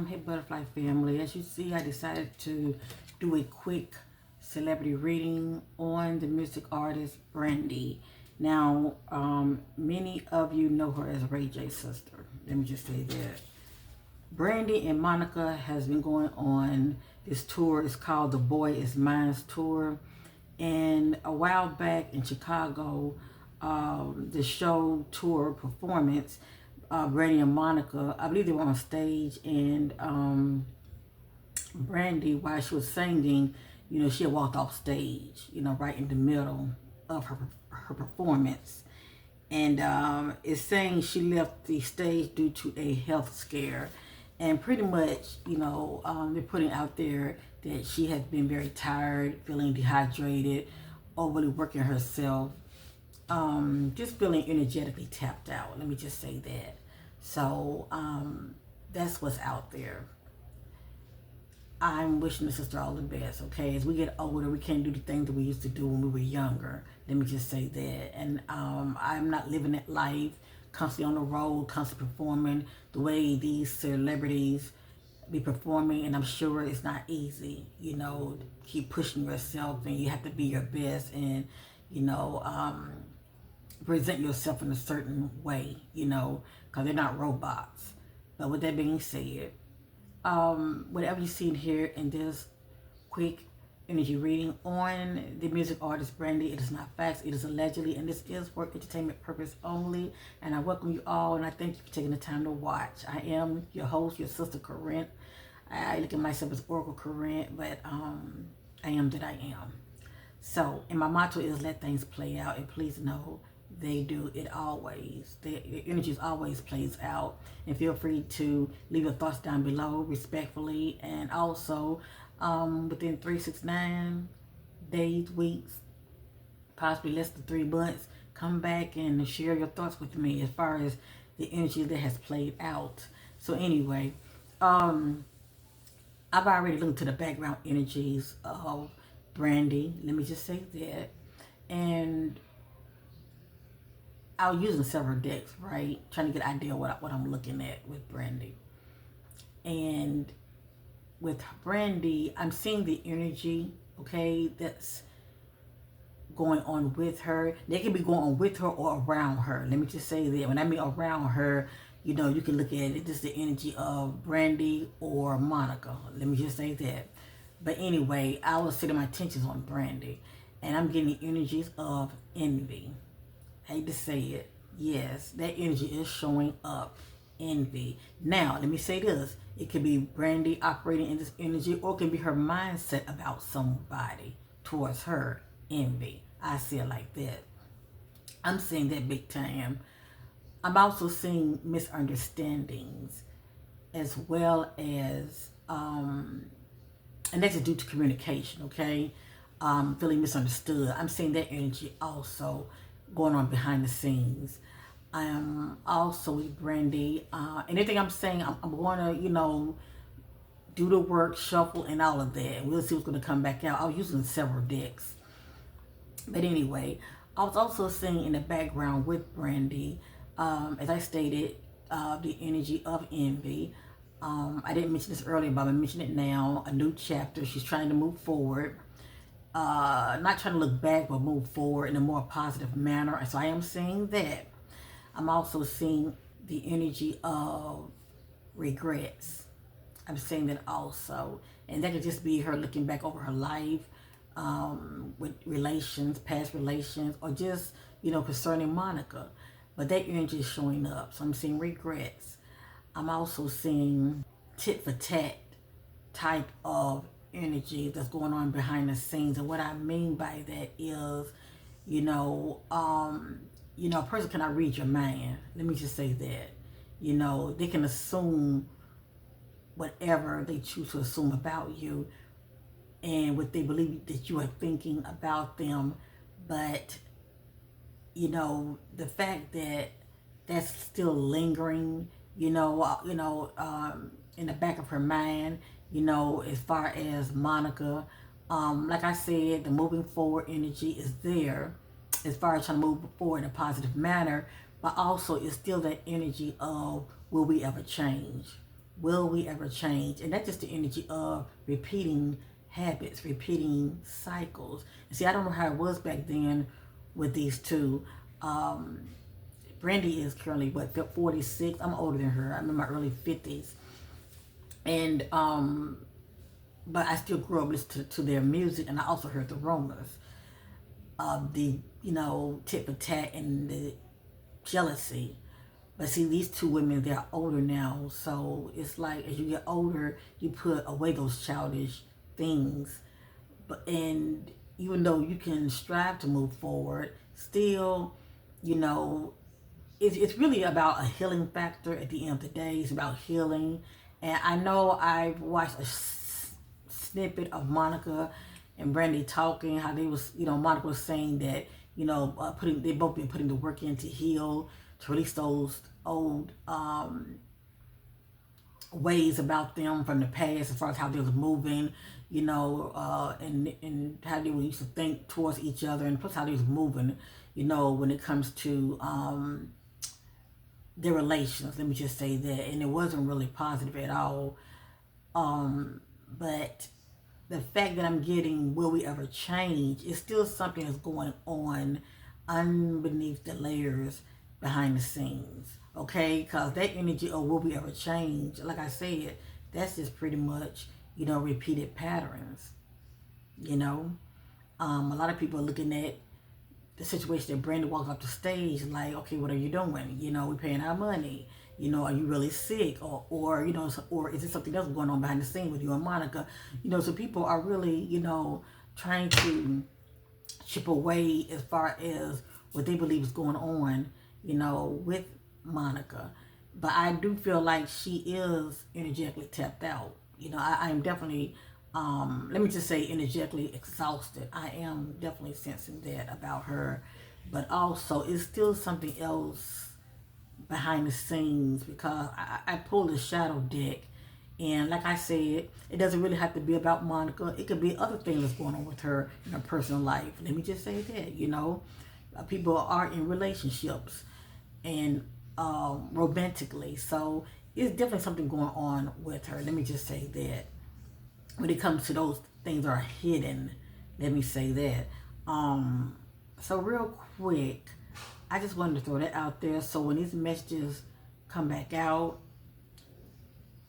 Hey Butterfly family. As you see, I decided to do a quick celebrity reading on the music artist Brandy. Now, many of you know her as Ray J's sister. Let me just say that. Brandy and Monica has been going on this tour. It's called The Boy Is Mine's Tour. And a while back in Chicago, the show tour performance, Brandy and Monica, I believe they were on stage, and Brandy, while she was singing, she had walked off stage, right in the middle of her performance. And it's saying she left the stage due to a health scare. And pretty much, they're putting out there that she has been very tired, feeling dehydrated, overly working herself, just feeling energetically tapped out. Let me just say that. So that's what's out there. I'm wishing the sister all the best, okay? As we get older, we can't do the things that we used to do when we were younger. Let me just say that. And I'm not living that life, constantly on the road, constantly performing the way these celebrities be performing. And I'm sure it's not easy, keep pushing yourself, and you have to be your best and, present yourself in a certain way, because they're not robots. But with that being said, whatever you see in here in this quick energy reading on the music artist Brandy, it is not facts, it is allegedly, and this is for entertainment purpose only. And I welcome you all, and I thank you for taking the time to watch. I am your host, your sister Corinne. I look at myself as Oracle Corinne, but I am that I am. So, and my motto is let things play out, and please know they do it always. The energies always plays out. And feel free to leave your thoughts down below respectfully. And also, within 369 days, weeks, possibly less than 3 months, come back and share your thoughts with me as far as the energy that has played out. So anyway, I've already looked to the background energies of Brandy. Let me just say that. And I was using several decks, right? Trying to get an idea of what I'm looking at with Brandy. And with Brandy, I'm seeing the energy, okay, that's going on with her. They can be going on with her or around her. Let me just say that. When I mean around her, you can look at it. This is the energy of Brandy or Monica. Let me just say that. But anyway, I was setting my attentions on Brandy. And I'm getting the energies of envy. I hate to say it. Yes, that energy is showing up. Envy. Now, let me say this. It could be Brandy operating in this energy, or it can be her mindset about somebody towards her. Envy. I see it like that. I'm seeing that big time. I'm also seeing misunderstandings as well as, and that's due to communication, okay? Feeling misunderstood. I'm seeing that energy also going on behind the scenes. I am also with Brandy. Anything I'm saying, I'm going to, do the work, shuffle, and all of that. We'll see what's going to come back out. I was using several decks. But anyway, I was also seeing in the background with Brandy, as I stated, the energy of envy. I didn't mention this earlier, but I'm going to mention it now. A new chapter. She's trying to move forward. Not trying to look back, but move forward in a more positive manner. So I am seeing that. I'm also seeing the energy of regrets. I'm seeing that also. And that could just be her looking back over her life, with relations, past relations, or just, concerning Monica. But that energy is showing up. So I'm seeing regrets. I'm also seeing tit for tat type of energy that's going on behind the scenes. And what I mean by that is, a person cannot read your mind. Let me just say that. They can assume whatever they choose to assume about you and what they believe that you are thinking about them. But, the fact that that's still lingering, in the back of her mind, as far as Monica, like I said, the moving forward energy is there as far as trying to move forward in a positive manner, but also it's still that energy of will we ever change? will we ever change? And that's just the energy of repeating habits, repeating cycles. And see, I don't know how it was back then with these two. Um, Brandy is currently, what, 46? I'm older than her. I'm in my early 50s. And, but I still grew up listening to their music, and I also heard the rumors of the, tit for tat and the jealousy. But see, these two women, they're older now. So it's like as you get older, you put away those childish things. And even though you can strive to move forward, still, you know, it's really about a healing factor at the end of the day. It's about healing. And I know I've watched a snippet of Monica and Brandy talking, how they was, Monica was saying that, they both been putting the work in to heal, to release those old ways about them from the past as far as how they was moving, and how they used to think towards each other, and plus how they was moving, when it comes to their relations. Let me just say that. And it wasn't really positive at all. But the fact that I'm getting will we ever change is still something that's going on underneath the layers behind the scenes. Okay, because that energy of will we ever change, like I said, that's just pretty much, repeated patterns. A lot of people are looking at the situation that Brandy walks off the stage like, okay, what are you doing? We're paying our money. Are you really sick? Or is it something else going on behind the scene with you and Monica? So people are really, trying to chip away as far as what they believe is going on, with Monica. But I do feel like she is energetically tapped out. I am definitely, let me just say, energetically exhausted. I am definitely sensing that about her. But also, it's still something else behind the scenes, because I pulled a shadow deck. And like I said, it doesn't really have to be about Monica. It could be other things that's going on with her in her personal life. Let me just say that, people are in relationships and romantically. So it's definitely something going on with her. Let me just say that. When it comes to those things that are hidden, let me say that. So real quick, I just wanted to throw that out there. So when these messages come back out,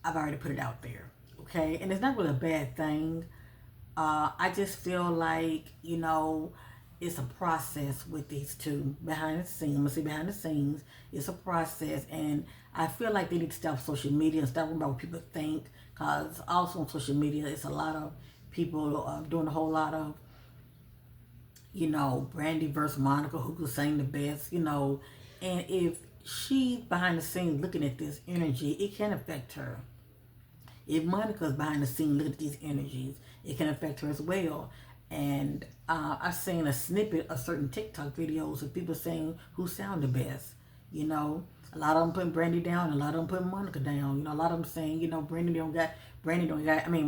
I've already put it out there. Okay? And it's not really a bad thing. I just feel like, it's a process with these two behind the scenes. I'm going to say behind the scenes. It's a process. And I feel like they need to stop social media and stop worrying about what people think. Because also on social media, it's a lot of people doing a whole lot of, Brandy versus Monica, who could sing the best, And if she's behind the scenes looking at this energy, it can affect her. If Monica's behind the scenes looking at these energies, it can affect her as well. And I've seen a snippet of certain TikTok videos of people saying who sound the best. A lot of them putting Brandy down, a lot of them putting Monica down. A lot of them saying,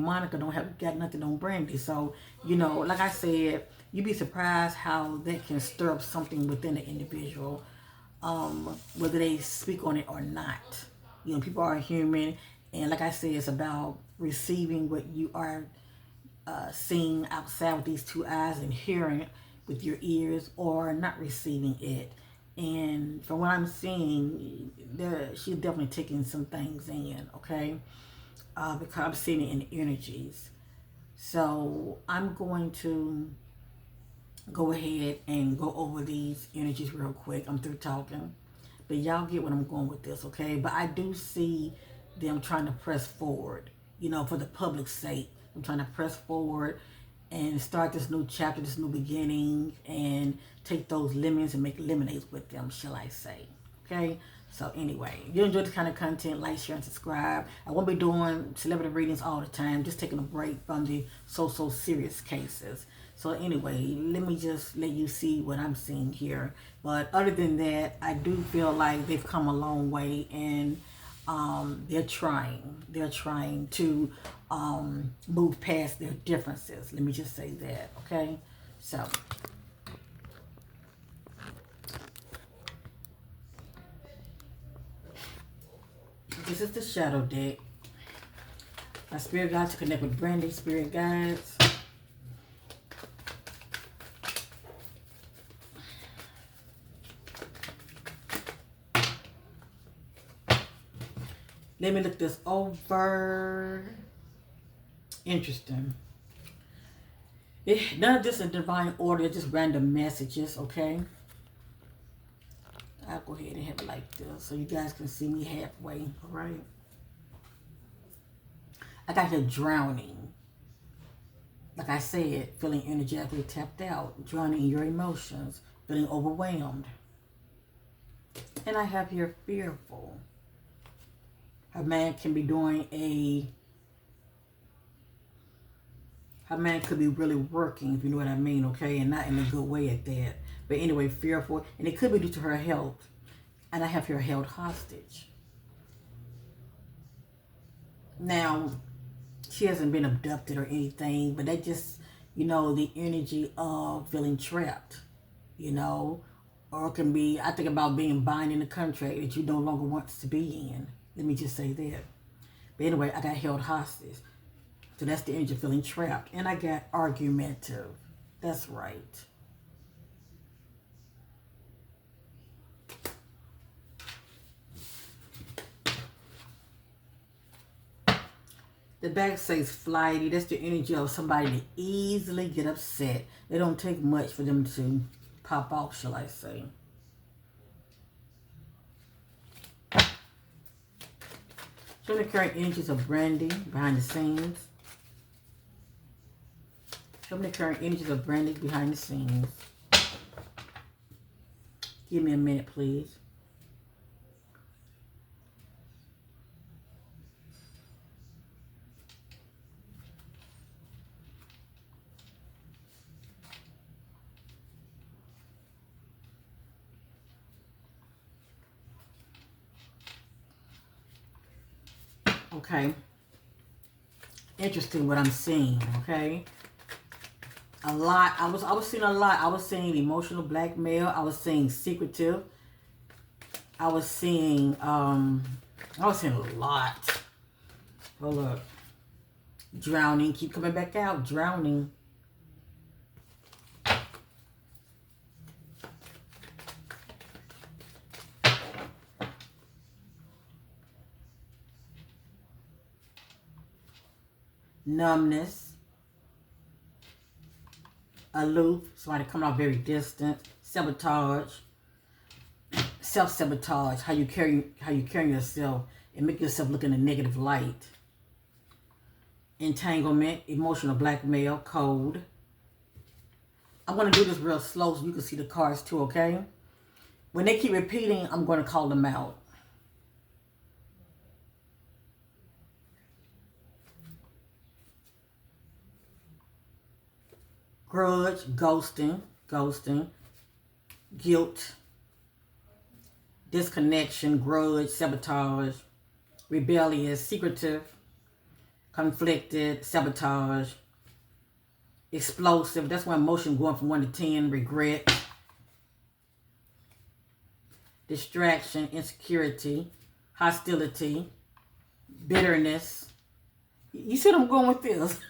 Monica don't have got nothing on Brandy. So, like I said, you'd be surprised how that can stir up something within the individual, whether they speak on it or not. People are human, and like I said, it's about receiving what you are seeing outside with these two eyes and hearing it with your ears, or not receiving it. And from what I'm seeing, she's definitely taking some things in, okay? Because I'm seeing it in the energies. So I'm going to go ahead and go over these energies real quick. I'm through talking. But y'all get what I'm going with this, okay? But I do see them trying to press forward, for the public's sake. I'm trying to press forward and start this new chapter, this new beginning, and take those lemons and make lemonades with them, shall I say. Okay? So anyway, if you enjoy this kind of content, like, share, and subscribe. I won't be doing celebrity readings all the time, just taking a break from the so serious cases. So anyway, let me just let you see what I'm seeing here. But other than that, I do feel like they've come a long way, and they're trying to move past their differences. Let me just say that, okay? So this is the shadow deck. My spirit guides to connect with Brandy, spirit guides. Let me look this over. Interesting. None of this in divine order, just random messages, okay? I'll go ahead and have it like this so you guys can see me halfway, all right? I got here drowning. Like I said, feeling energetically tapped out, drowning in your emotions, feeling overwhelmed. And I have here fearful. A man can be doing a man could be really working, if you know what I mean, okay? And not in a good way at that. But anyway, fearful. And it could be due to her health. And I have her held hostage. Now, she hasn't been abducted or anything, but that just, you know, the energy of feeling trapped, you know? Or it can be, I think about being bound in a contract that you no longer want to be in. Let me just say that. But anyway, I got held hostage. So that's the energy of feeling trapped. And I got argumentative. That's right. The back says flighty. That's the energy of somebody to easily get upset. It don't take much for them to pop off, shall I say. Show me the current energies of Brandy behind the scenes. Show me the current energies of Brandy behind the scenes. Give me a minute, please. Okay. Interesting what I'm seeing, okay? A lot. I was seeing a lot. I was seeing emotional blackmail. I was seeing secretive. I was seeing a lot. Hold up. Drowning. Keep coming back out. Drowning. Numbness. Aloof. Somebody coming off very distant. Sabotage. Self-sabotage. How you carry yourself and make yourself look in a negative light. Entanglement. Emotional blackmail. Code. I'm going to do this real slow so you can see the cards too, okay? When they keep repeating, I'm going to call them out. Grudge, ghosting, guilt, disconnection, grudge, sabotage, rebellious, secretive, conflicted, sabotage, explosive. That's one emotion going from 1 to 10. Regret, distraction, insecurity, hostility, bitterness. You see what I'm going with this?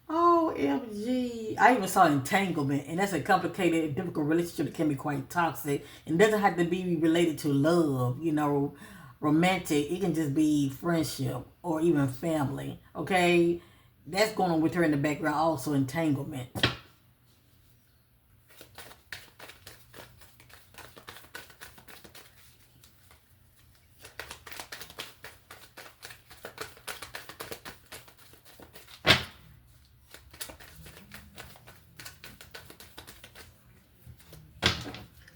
OMG. I even saw entanglement, and that's a complicated, difficult relationship that can be quite toxic. And doesn't have to be related to love, you know, romantic. It can just be friendship or even family, okay? That's going on with her in the background, also entanglement.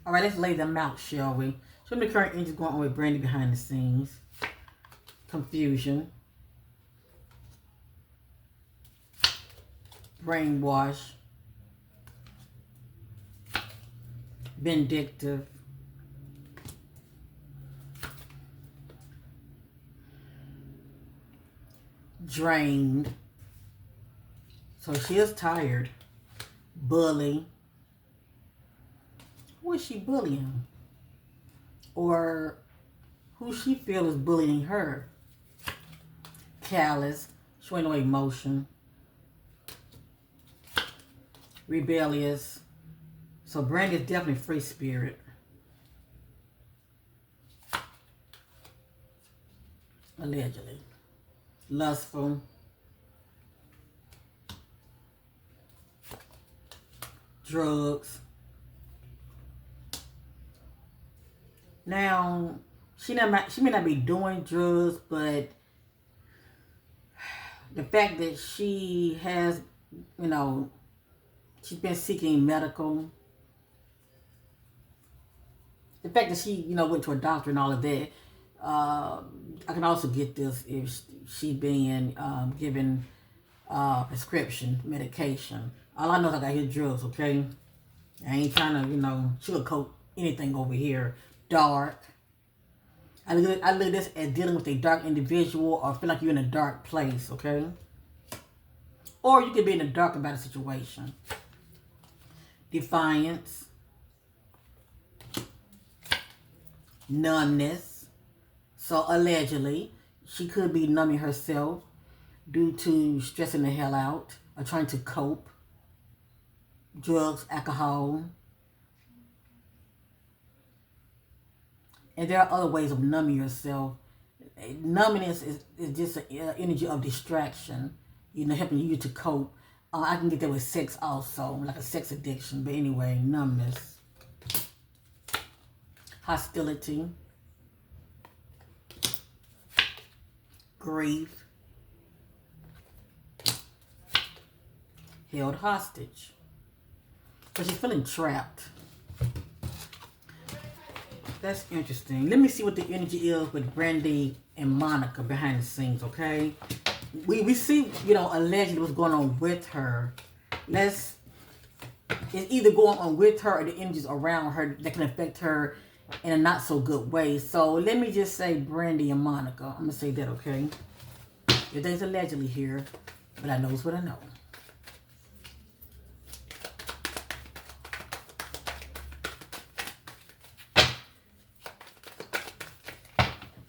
All right, let's lay them out, shall we? Show me the current energies going on with Brandy behind the scenes. Confusion. Brainwash. Vindictive. Drained. So she is tired. Bully. Who is she bullying? Or who she feels is bullying her. Callous, showing no emotion, rebellious. So Brandy is definitely free spirit. Allegedly. Lustful. Drugs. Now, she may not be doing drugs, but the fact that she has, you know, she's been seeking medical. The fact that she, you know, went to a doctor and all of that, I can also get this if she being given prescription medication. All I know is I got here drugs, okay? I ain't trying to, you know, sugarcoat anything over here. Dark. I look at this as dealing with a dark individual or feel like you're in a dark place, okay? Or you could be in the dark about a situation. Defiance. Numbness. So allegedly, she could be numbing herself due to stressing the hell out or trying to cope. Drugs, alcohol. And there are other ways of numbing yourself. Numbness is just an energy of distraction, you know, helping you to cope. I can get that with sex also, like a sex addiction. But anyway, numbness. Hostility. Grief. Held hostage. But she's feeling trapped. That's interesting. Let me see what the energy is with Brandy and Monica behind the scenes, okay? We see, you know, allegedly what's going on with her. It's either going on with her or the energies around her that can affect her in a not so good way. So let me just say Brandy and Monica. I'm going to say that, okay? Everything's allegedly here, but I knows what I know.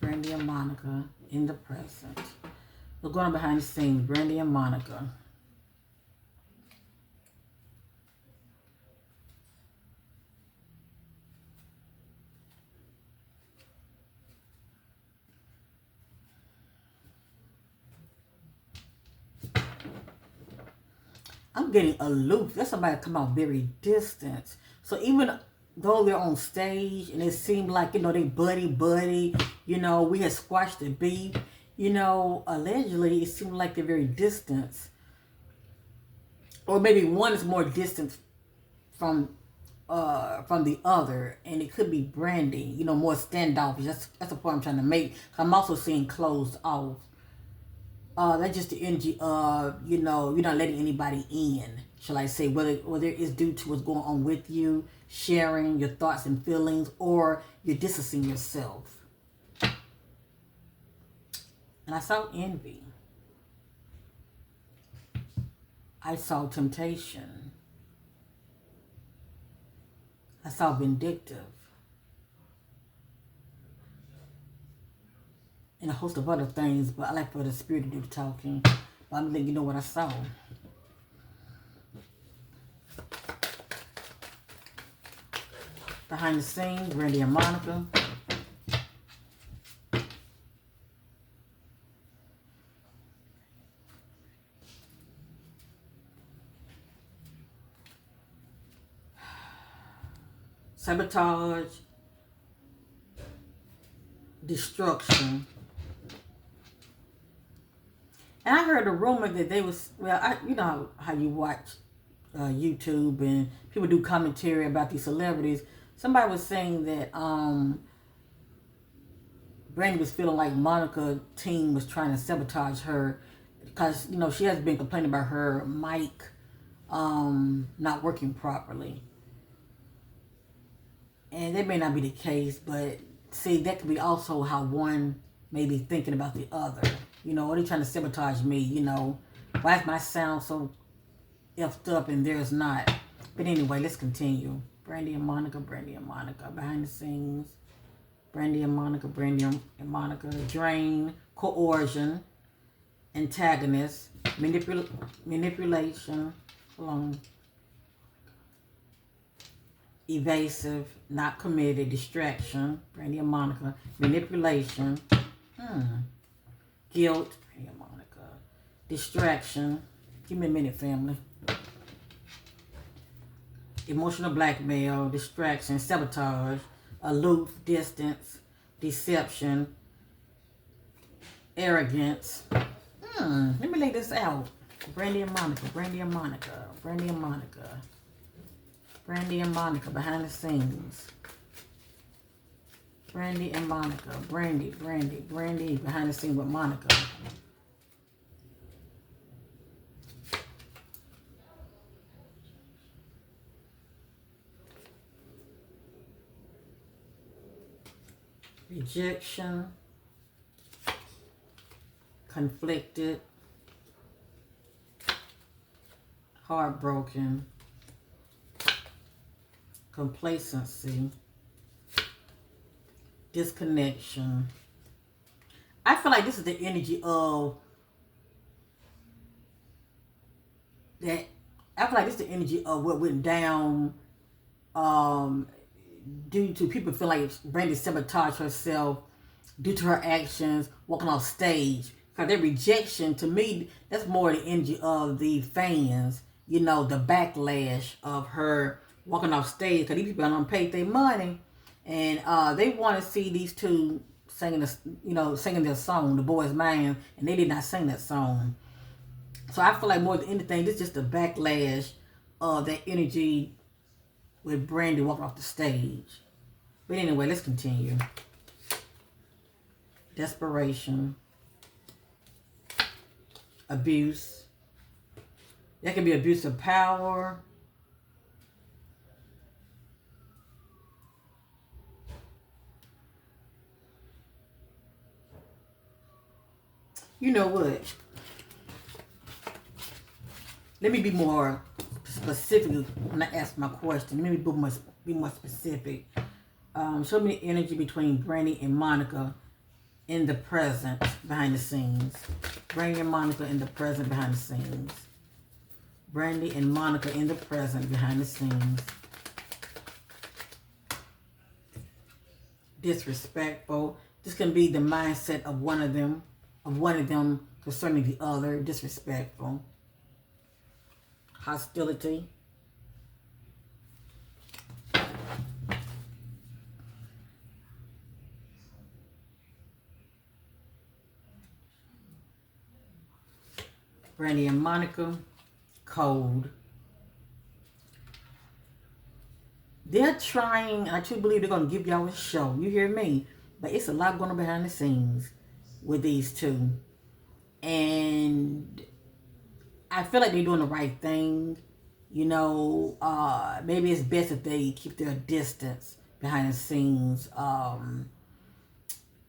Brandy and Monica in the present. We're going on behind the scenes. Brandy and Monica. I'm getting aloof. That's somebody come out very distant. So even though they're on stage and it seemed like, you know, they buddy, you know, we had squashed the beef, you know, allegedly it seemed like they're very distant. Or maybe one is more distant from the other, and it could be Brandy, you know, more standoffish. That's the point I'm trying to make. I'm also seeing closed off. That's just the energy of, you know, you're not letting anybody in, shall I say, whether it's due to what's going on with you, sharing your thoughts and feelings, or you're distancing yourself. And I saw envy. I saw temptation. I saw vindictive. And a host of other things, but I like for the spirit to do the talking. But I'm letting you know what I saw. Behind the scenes, Brandy and Monica. Sabotage. Destruction. And I heard a rumor that they was, well, you know how you watch YouTube and people do commentary about these celebrities. Somebody was saying that Brandy was feeling like Monica's team was trying to sabotage her because, you know, she has been complaining about her mic not working properly. And that may not be the case, but see, that could be also how one may be thinking about the other. You know, are they trying to sabotage me? You know, why is my sound so effed up and theirs not? But anyway, let's continue. Brandy and Monica, behind the scenes. Brandy and Monica, Brandy and Monica. Drain, coercion, antagonist, manipulation, evasive, not committed, distraction, Brandy and Monica. Manipulation, guilt, Brandy and Monica. Distraction, give me a minute, family. Emotional blackmail, distraction, sabotage, aloof, distance, deception, arrogance. Let me lay this out. Brandy and Monica, Brandy and Monica, Brandy and Monica. Brandy and Monica behind the scenes. Brandy and Monica. Brandy behind the scenes with Monica. Rejection, conflicted, heartbroken, complacency, disconnection. I feel like this is the energy of that. I feel like this is the energy of what went down due to people feel like Brandy sabotaged herself due to her actions walking off stage. Because their rejection, to me, that's more the energy of the fans. You know, the backlash of her walking off stage. Because these people don't pay their money. And they want to see these two singing, singing their song, The Boy's Man. And they did not sing that song. So I feel like more than anything, this is just the backlash of that energy with Brandy walking off the stage. But anyway, let's continue. Desperation. Abuse. That can be abuse of power. You know what? Let me be more specific when I ask my question. Let me be more specific. Show me the energy between Brandy and Monica in the present, behind the scenes. Brandy and Monica in the present, behind the scenes. Brandy and Monica in the present, behind the scenes. Disrespectful. This can be the mindset of one of them concerning the other. Disrespectful. Hostility. Brandy and Monica, cold. They're trying, I truly believe they're going to give y'all a show. You hear me? But it's a lot going on behind the scenes with these two. And I feel like they're doing the right thing. You know, maybe it's best if they keep their distance behind the scenes.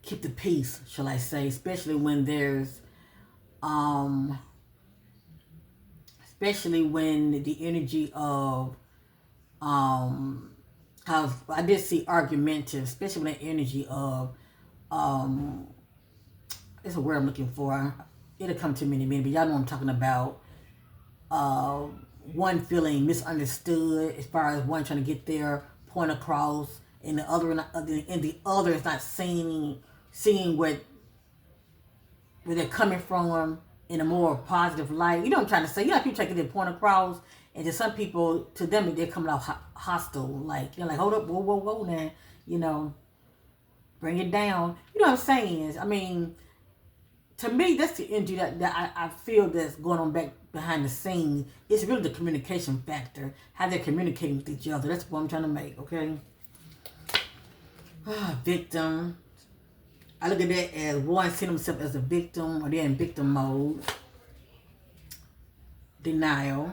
Keep the peace, shall I say. Especially when there's... especially when the energy of, how I did see argumentative, especially when the energy of, it's a word I'm looking for. It'll come to me in a minute, but y'all know what I'm talking about. One feeling misunderstood as far as one trying to get their point across, and the other is not seeing where they're coming from in a more positive light. You know what I'm trying to say? You know, people try to get their point across, and to some people, to them, they're coming off hostile. Like, you're like, hold up, whoa, now. You know, bring it down. You know what I'm saying? I mean, to me, that's the energy that I feel that's going on back behind the scenes. It's really the communication factor, how they're communicating with each other. That's what I'm trying to make, okay? Victim. I look at that as one seeing himself as a victim, or they're in victim mode. Denial.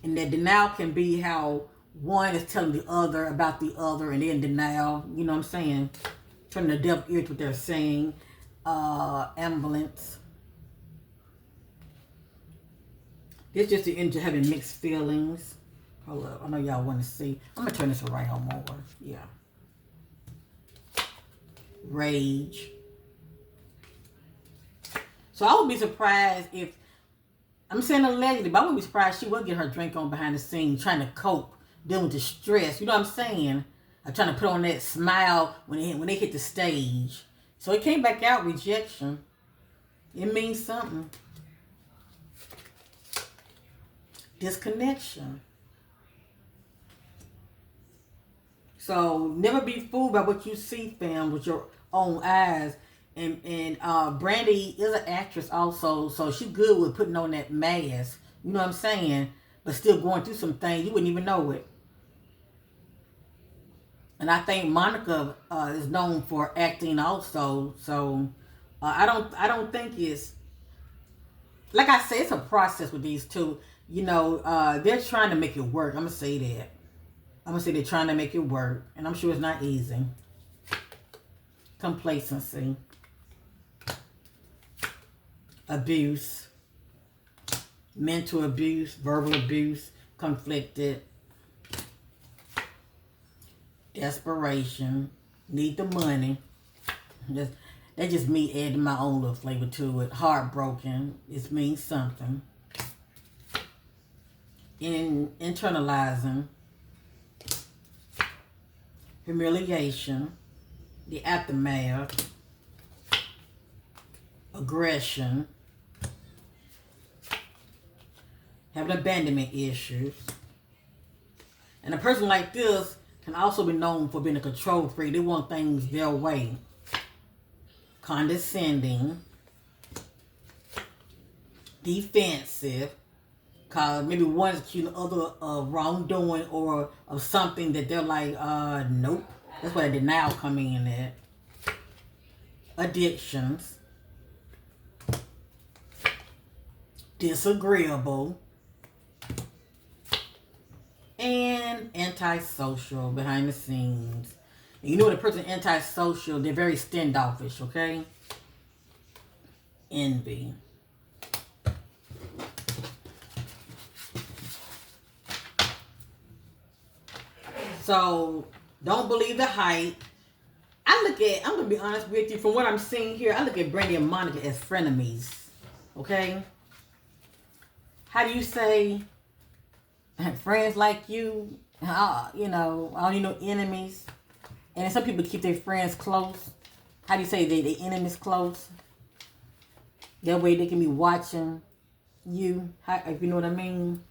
And that denial can be how one is telling the other about the other, and they're in denial. You know what I'm saying? Turning a deaf ear to what they're saying. Ambulance. It's just the energy having mixed feelings. Hold up. I know y'all want to see. I'm going to turn this right home over. Yeah. rage. So I would be surprised if, I'm saying allegedly, but I wouldn't be surprised she would get her drink on behind the scenes, trying to cope, dealing with the stress. You know what I'm saying? I'm trying to put on that smile when they hit the stage. So it came back out rejection. It means something. Disconnection. So never be fooled by what you see, fam, with your own eyes. And Brandy is an actress also, so she's good with putting on that mask. You know what I'm saying? But still going through some things you wouldn't even know it. And I think Monica is known for acting also. So I don't think it's, like I said, it's a process with these two. You know, they're trying to make it work. I'm gonna say that. I'm gonna say they're trying to make it work, and I'm sure it's not easy. Complacency, abuse, mental abuse, verbal abuse, conflicted, desperation, need the money. That just me adding my own little flavor to it. Heartbroken, it means something. Internalizing, humiliation, the aftermath, aggression, having abandonment issues. And a person like this can also be known for being a control freak. They want things their way. Condescending, defensive, cause maybe one is accusing the other of wrongdoing or of something that they're like, nope. That's where the denial come in at. Addictions, disagreeable, and antisocial, behind the scenes. And you know when a person antisocial, they're very standoffish, okay? Envy. So don't believe the hype. I'm gonna be honest with you, from what I'm seeing here, I look at Brandy and Monica as frenemies. Okay? How do you say friends like you? You know, I don't need no enemies. And some people keep their friends close. How do you say they enemies close? That way they can be watching you, if you know what I mean.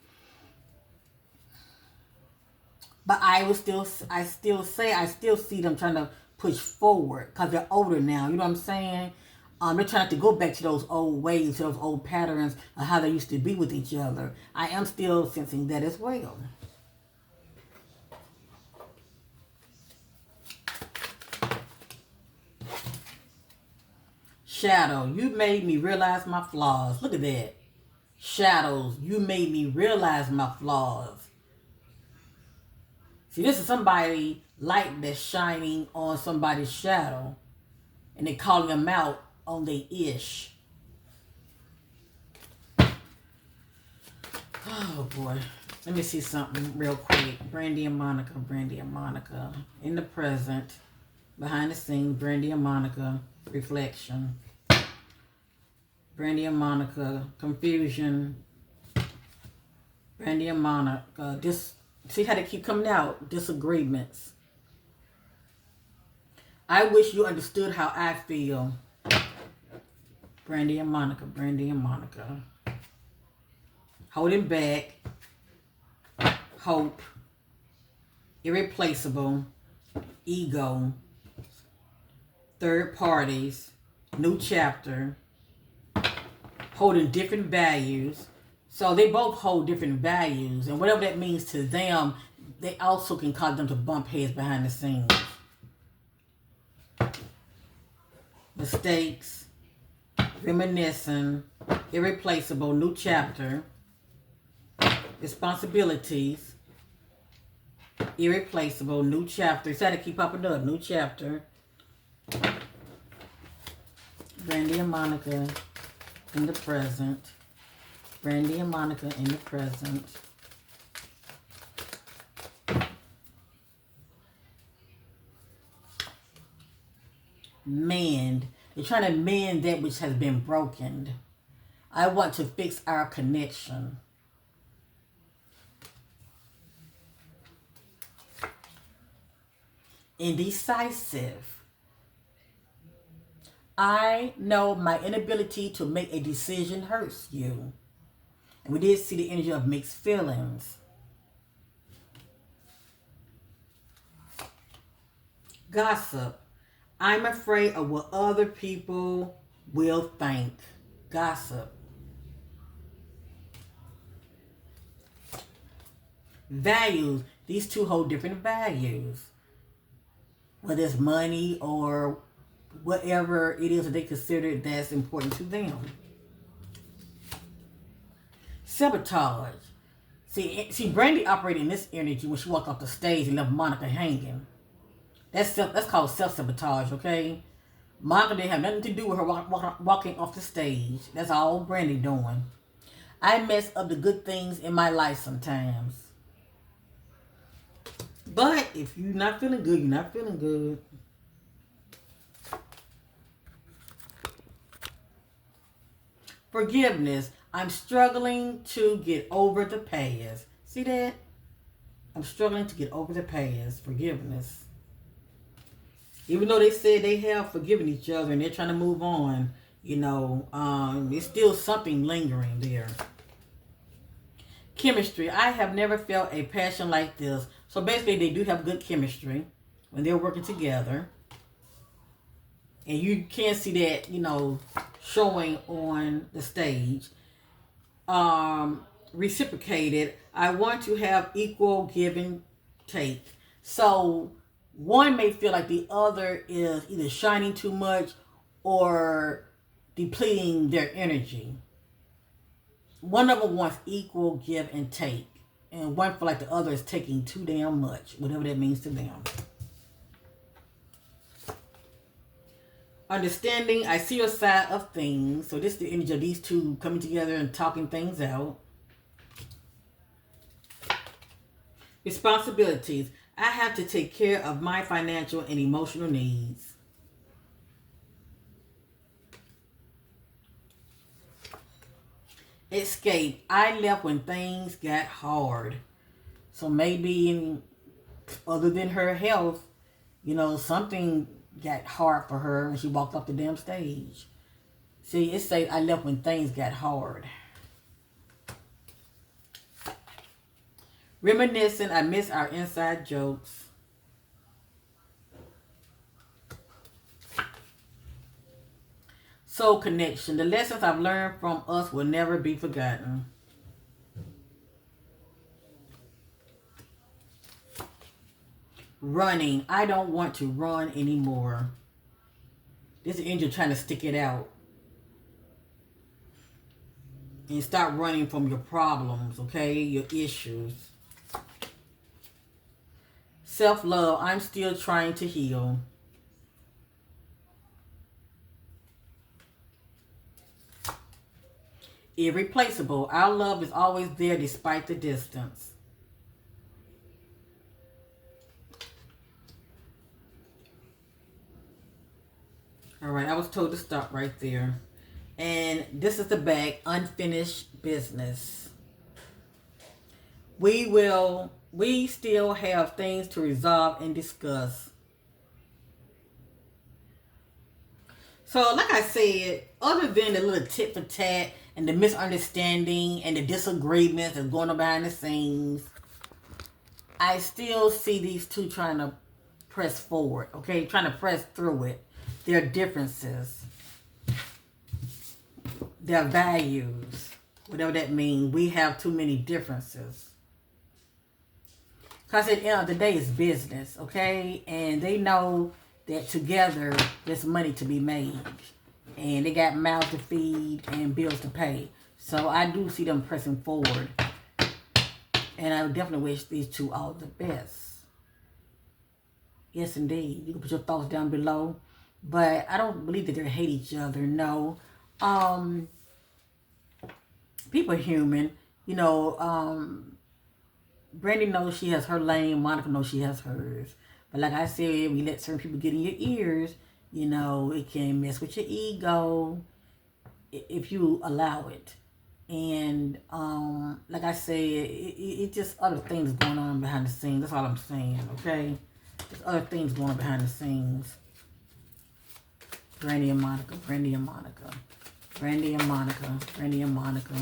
But I still see them trying to push forward because they're older now. You know what I'm saying? They're trying to go back to those old ways, to those old patterns of how they used to be with each other. I am still sensing that as well. Shadow, you made me realize my flaws. Look at that. Shadows, you made me realize my flaws. See, this is somebody light that's shining on somebody's shadow, and they calling them out on their ish. Oh boy, let me see something real quick. Brandy and Monica, in the present, behind the scenes. Brandy and Monica, reflection. Brandy and Monica, confusion. Brandy and Monica, see how they keep coming out? Disagreements. I wish you understood how I feel. Brandy and Monica. Holding back. Hope. Irreplaceable. Ego. Third parties. New chapter. Holding different values. So they both hold different values, and whatever that means to them, they also can cause them to bump heads behind the scenes. Mistakes, reminiscing, irreplaceable, new chapter, responsibilities, irreplaceable, new chapter. It's had to keep popping up, new chapter. Brandy and Monica in the present. Brandy and Monica in the present. mend. They're trying to mend that which has been broken. I want to fix our connection. Indecisive. I know my inability to make a decision hurts you. And we did see the energy of mixed feelings. Gossip. I'm afraid of what other people will think. Gossip. Values. These two hold different values. Whether it's money or whatever it is that they consider that's important to them. Sabotage. See, Brandy operated in this energy when she walked off the stage and left Monica hanging. That's called self-sabotage, okay? Monica didn't have nothing to do with her walking off the stage. That's all Brandy doing. I mess up the good things in my life sometimes. But if you're not feeling good, you're not feeling good. Forgiveness. I'm struggling to get over the past. See that? I'm struggling to get over the past. Forgiveness. Even though they said they have forgiven each other and they're trying to move on, it's still something lingering there. Chemistry. I have never felt a passion like this. So basically they do have good chemistry when they're working together. And you can see that, showing on the stage. Reciprocated. I want to have equal give and take. So one may feel like the other is either shining too much or depleting their energy. One of them wants equal give and take. And one feel like the other is taking too damn much. Whatever that means to them. Understanding, I see your side of things. So this is the energy of these two coming together and talking things out. Responsibilities. I have to take care of my financial and emotional needs. Escape. I left when things got hard. So maybe other than her health, something got hard for her when she walked off the damn stage. See, it says I left when things got hard. Reminiscing, I miss our inside jokes. Soul connection. The lessons I've learned from us will never be forgotten. Running. I don't want to run anymore. This angel trying to stick it out. And start running from your problems, okay? Your issues. Self-love. I'm still trying to heal. Irreplaceable. Our love is always there despite the distance. Alright, I was told to stop right there. And this is the back, unfinished business. We still have things to resolve and discuss. So, like I said, other than the little tit for tat and the misunderstanding and the disagreements that's going on behind the scenes, I still see these two trying to press forward, okay? Trying to press through it. Their differences. Their values. Whatever that means. We have too many differences. Because at the end of the day, it's business, okay? And they know that together, there's money to be made. And they got mouths to feed and bills to pay. So I do see them pressing forward. And I definitely wish these two all the best. Yes, indeed. You can put your thoughts down below. But I don't believe that they hate each other, no. People are human. Brandy knows she has her lane. Monica knows she has hers. But like I said, we let certain people get in your ears. You know, it can mess with your ego if you allow it. And like I said, it just other things going on behind the scenes. That's all I'm saying, okay? There's other things going on behind the scenes. Brandy and Monica, Brandy and Monica, Brandy and Monica, Brandy and Monica.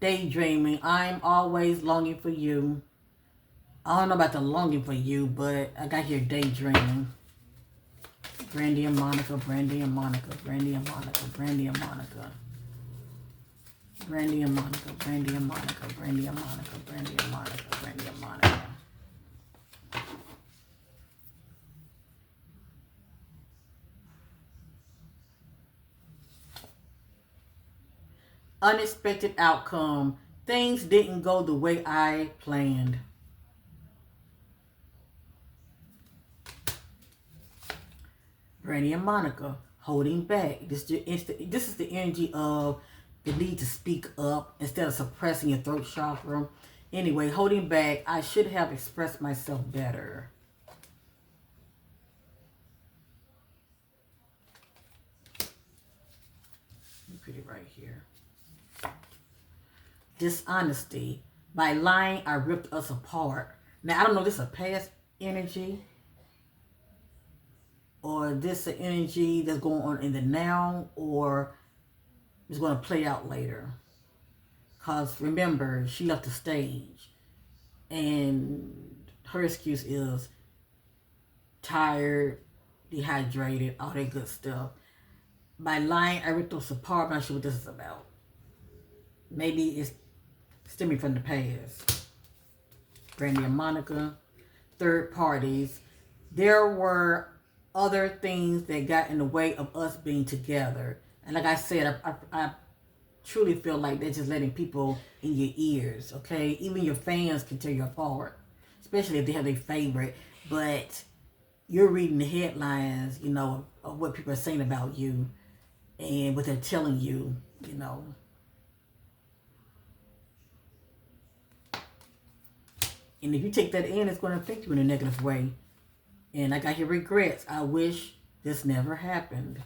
Daydreaming. I'm always longing for you. I don't know about the longing for you, but I got here daydreaming. Brandy and Monica, Brandy and Monica, Brandy and Monica, Brandy and Monica. Brandy and Monica, Brandy and Monica, Brandy and Monica, Brandy and Monica, Brandy and Monica. Unexpected outcome. Things didn't go the way I planned. Brandy and Monica, holding back. This is the energy of the need to speak up instead of suppressing your throat chakra. Anyway, holding back. I should have expressed myself better. Put it right here. Dishonesty. By lying, I ripped us apart. Now, I don't know if this is a past energy or this an energy that's going on in the now, or it's going to play out later. Because remember, she left the stage and her excuse is tired, dehydrated, all that good stuff. By lying, I ripped us apart. I'm not sure what this is about. Maybe it's stemming from the past. Brandy and Monica, third parties. There were other things that got in the way of us being together. And like I said, I truly feel like they're just letting people in your ears, okay? Even your fans can tear you apart, especially if they have their favorite. But you're reading the headlines, you know, of what people are saying about you and what they're telling you, you know. And if you take that in, it's going to affect you in a negative way. And I got your regrets. I wish this never happened.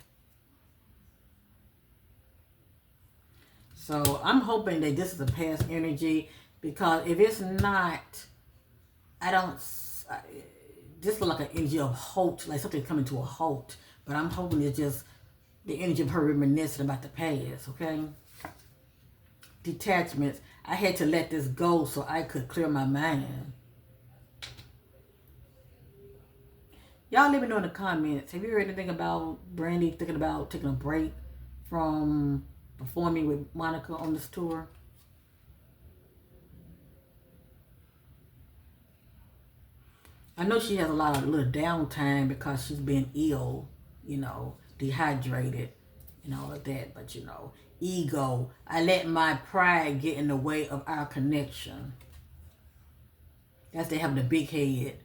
So I'm hoping that this is a past energy, because if it's not, this looks like an energy of halt, like something coming to a halt. But I'm hoping it's just the energy of her reminiscing about the past, okay? Detachments. I had to let this go so I could clear my mind. Y'all let me know in the comments. Have you heard anything about Brandy thinking about taking a break from performing with Monica on this tour? I know she has a lot of little downtime because she's been ill, you know, dehydrated and all of that. But, you know, ego. I let my pride get in the way of our connection. That's they have the big head.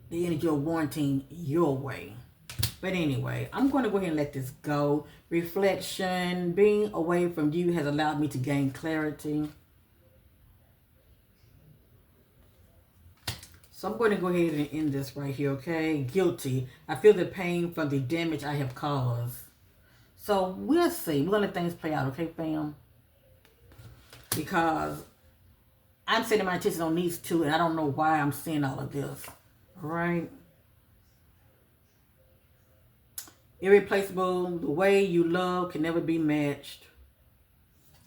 The energy of wanting your way. But anyway, I'm going to go ahead and let this go. Reflection. Being away from you has allowed me to gain clarity. So I'm going to go ahead and end this right here, okay? Guilty. I feel the pain from the damage I have caused. So we'll see. We're going to let things play out, okay, fam? Because I'm setting my attention on these two, and I don't know why I'm seeing all of this. All right? Irreplaceable. The way you love can never be matched.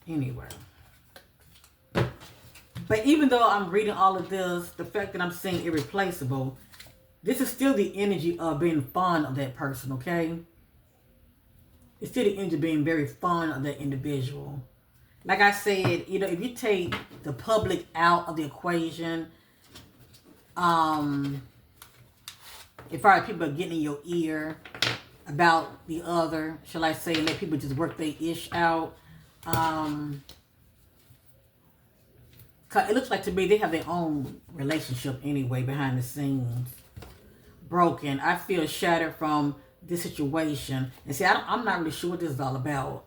Anyway. But even though I'm reading all of this, the fact that I'm seeing irreplaceable, this is still the energy of being fond of that person, okay? It's still the energy of being very fond of that individual. Like I said, you know, if you take the public out of the equation, if our people are getting in your ear about the other, shall I say, let people just work their ish out. Cause it looks like to me they have their own relationship anyway behind the scenes. Broken. I feel shattered from this situation. And see, I'm not really sure what this is all about.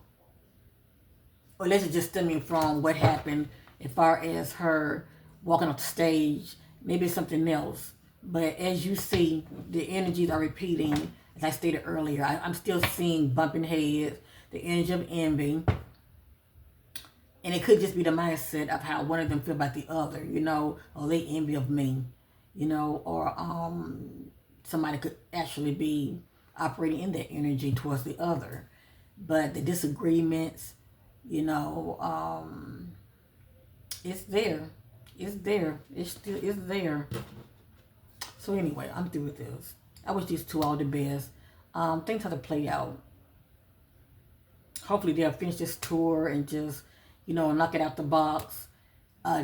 Or unless it's just stemming from what happened as far as her walking off the stage. Maybe it's something else. But as you see, the energies are repeating. As I stated earlier, I'm still seeing bumping heads, the energy of envy. And it could just be the mindset of how one of them feel about the other, you know, or they envy of me, you know, or somebody could actually be operating in that energy towards the other. But the disagreements, you know, it's there. It's there. It's there. So anyway, I'm through with this. I wish these two all the best. Things have to play out. Hopefully they'll finish this tour and just, you know, knock it out the box.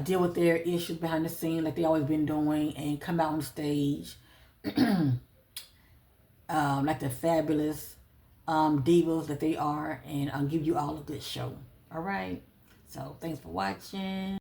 Deal with their issues behind the scene like they always been doing and come out on stage like the fabulous divas that they are, and I'll give you all a good show. All right. So thanks for watching.